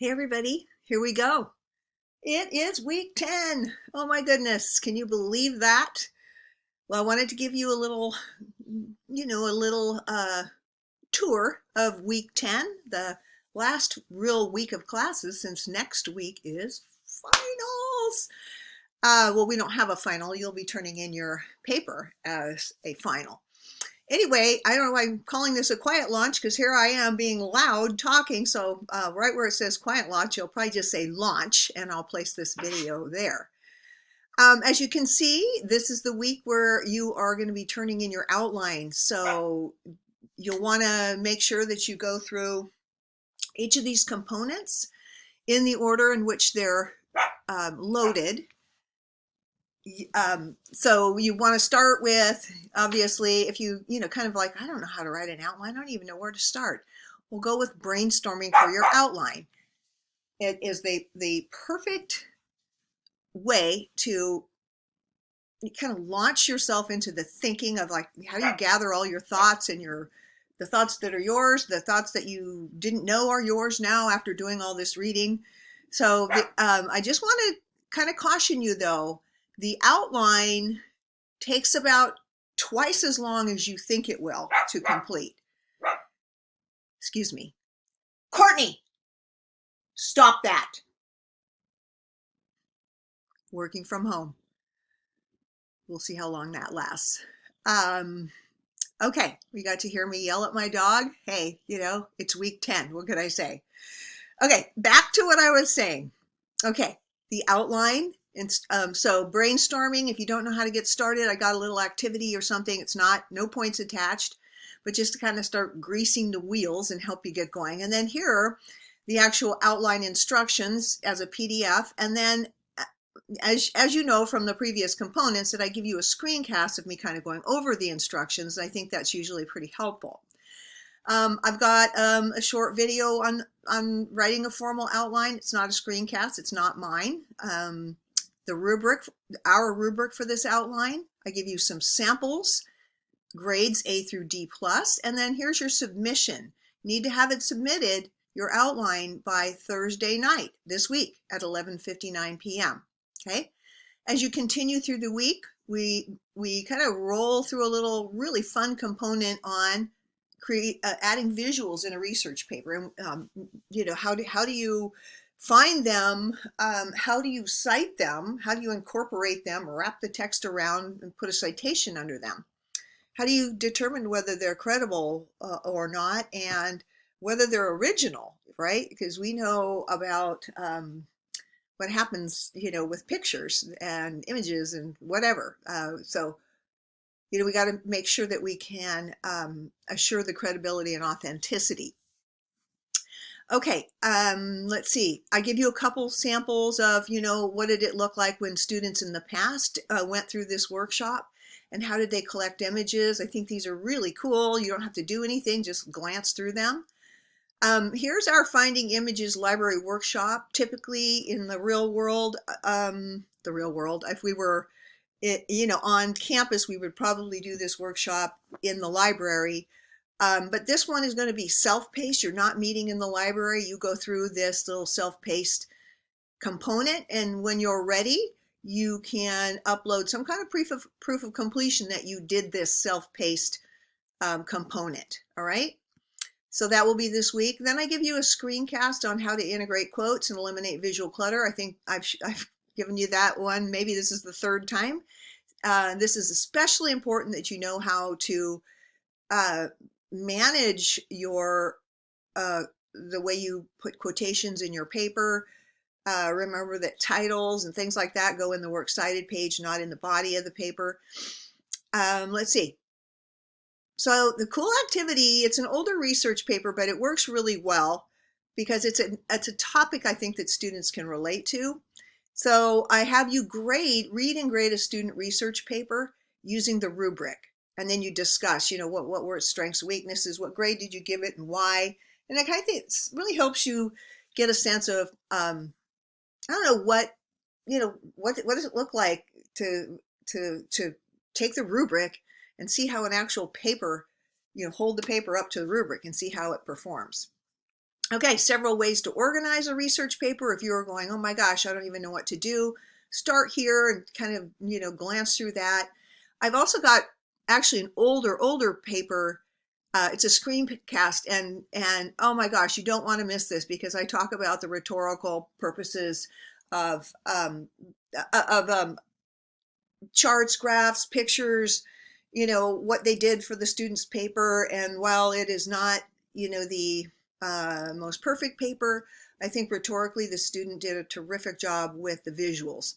Hey everybody, here we go. It is week 10. Oh my goodness, can you believe that? Well, I wanted to give you a little, tour of week 10, the last real week of classes since next week is finals. Well, we don't have a final. You'll be turning in your paper as a final. Anyway, I don't know why I'm calling this a quiet launch because here I am being loud talking. So right where it says quiet launch, you'll probably just say launch and I'll place this video there. As you can see, this is the week where you are going to be turning in your outline. So you'll want to make sure that you go through each of these components in the order in which they're loaded. So you want to start with, obviously, if you kind of like, I don't know how to write an outline, I don't even know where to start. We'll go with brainstorming for your outline. It is the perfect way to kind of launch yourself into the thinking of like, how do you gather all your thoughts and the thoughts that are yours, the thoughts that you didn't know are yours now after doing all this reading. So I just want to kind of caution you though, the outline takes about twice as long as you think it will to complete. Excuse me. Courtney, stop that. Working from home. We'll see how long that lasts. Okay, you got to hear me yell at my dog. Hey, it's week 10. What could I say? Okay, back to what I was saying. Okay, the outline. So brainstorming, if you don't know how to get started, I got a little activity or something. It's no points attached, but just to kind of start greasing the wheels and help you get going. And then here are the actual outline instructions as a PDF. And then as you know from the previous components that I give you a screencast of me kind of going over the instructions. I think that's usually pretty helpful. I've got a short video on writing a formal outline. It's not a screencast. It's not mine. The rubric, our rubric for this outline, I give you some samples, grades A through D+, and then here's your submission. You need to have it submitted, your outline, by Thursday night this week at 11:59 p.m. Okay. As you continue through the week, we kind of roll through a little really fun component on adding visuals in a research paper, and how do you find them? How do you cite them? How do you incorporate them, wrap the text around, and put a citation under them? How do you determine whether they're credible or not, and whether they're original, right? Because we know about what happens, with pictures and images and whatever. So we got to make sure that we can assure the credibility and authenticity. Okay, let's see. I give you a couple samples of, what did it look like when students in the past went through this workshop and how did they collect images. I think these are really cool. You don't have to do anything, just glance through them. Here's our Finding Images library workshop. Typically in the real world, if we were on campus, we would probably do this workshop in the library. But this one is going to be self-paced. You're not meeting in the library. You go through this little self-paced component, and when you're ready, you can upload some kind of proof of completion that you did this self-paced component. All right. So that will be this week. Then I give you a screencast on how to integrate quotes and eliminate visual clutter. I think I've given you that one. Maybe this is the third time. This is especially important that you know how to manage your the way you put quotations in your paper. Remember that titles and things like that go in the works cited page, not in the body of the paper. Let's see. So the cool activity, it's an older research paper, but it works really well because it's a topic I think that students can relate to. So I have you read and grade a student research paper using the rubric. And then you discuss, what were its strengths, weaknesses, what grade did you give it and why? And I think it really helps you get a sense of, I don't know, what does it look like to take the rubric and see how an actual paper, hold the paper up to the rubric and see how it performs. Okay, several ways to organize a research paper. If you're going, oh my gosh, I don't even know what to do, start here and kind of, glance through that. I've also got actually an older paper. It's a screencast, and oh my gosh, you don't want to miss this because I talk about the rhetorical purposes of charts, graphs, pictures, what they did for the student's paper. And while it is not, the most perfect paper, I think rhetorically the student did a terrific job with the visuals.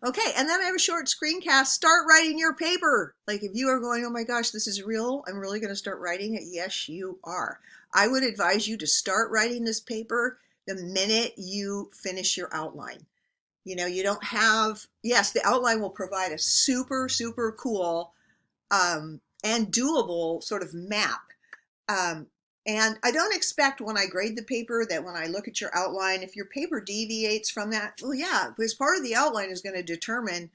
Okay, and then I have a short screencast. Start writing your paper. Like if you are going, oh my gosh, this is real, I'm really going to start writing it. Yes, you are. I would advise you to start writing this paper the minute you finish your outline. You don't have, yes, the outline will provide a super, super cool and doable sort of map. And I don't expect when I grade the paper that when I look at your outline, if your paper deviates from that, well, yeah, because part of the outline is going to determine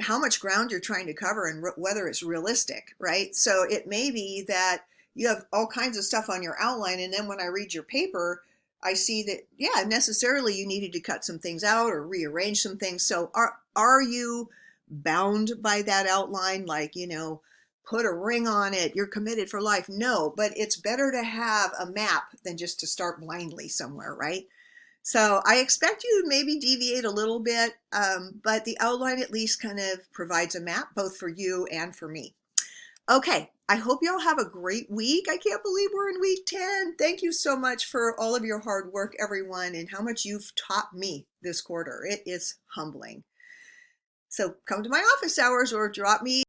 how much ground you're trying to cover and whether it's realistic, right? So it may be that you have all kinds of stuff on your outline, and then when I read your paper, I see that, yeah, necessarily you needed to cut some things out or rearrange some things. So are you bound by that outline? Like, put a ring on it, you're committed for life. No, but it's better to have a map than just to start blindly somewhere, right? So I expect you to maybe deviate a little bit, but the outline at least kind of provides a map both for you and for me. Okay, I hope you all have a great week. I can't believe we're in week 10. Thank you so much for all of your hard work, everyone, and how much you've taught me this quarter. It is humbling. So come to my office hours or drop me